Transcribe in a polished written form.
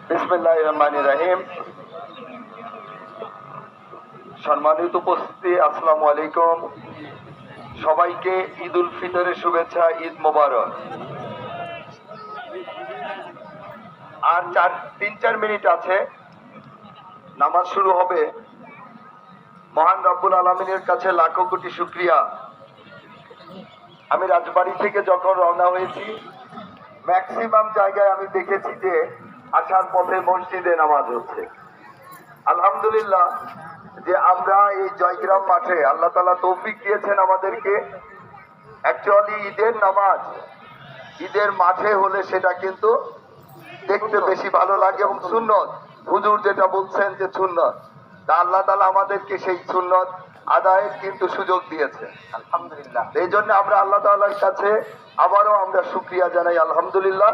বিসমিল্লাহির রহমানির রহিম। সম্মানিত উপস্থিতি, আসসালামু আলাইকুম। সবাইকে ঈদ উল ফিতরের শুভেচ্ছা, ঈদ মোবারক। আর 3-4 মিনিট আছে, নামাজ শুরু হবে। মহান রব্বুল আলামিনের কাছে লাখো কোটি শুকরিয়া। আমি রাজবাড়ি থেকে যখন রওনা হয়েছি, ম্যাক্সিমাম জায়গায় আমি দেখেছি যে আসার পথে মসজিদে নামাজ হচ্ছে। আলহামদুলিল্লাহ যে আমরা এই জয়গ্রাম মাঠে আল্লাহ তাআলা তৌফিক দিয়েছেন আমাদেরকে। অ্যাকচুয়ালি ঈদের নামাজ ঈদের মাঠে হলে সেটা কিন্তু দেখতে বেশি ভালো লাগে এবং সুন্নত, হুজুর যেটা বলছেন যে সুন্নত, তা আল্লাহ তাআলা আমাদেরকে সেই সুন্নত আদায়ের কিন্তু সুযোগ দিয়েছে, আলহামদুলিল্লাহ। এই জন্য আমরা আল্লাহ তাআলার কাছে আবারও আমরা শুকরিয়া জানাই, আলহামদুলিল্লাহ।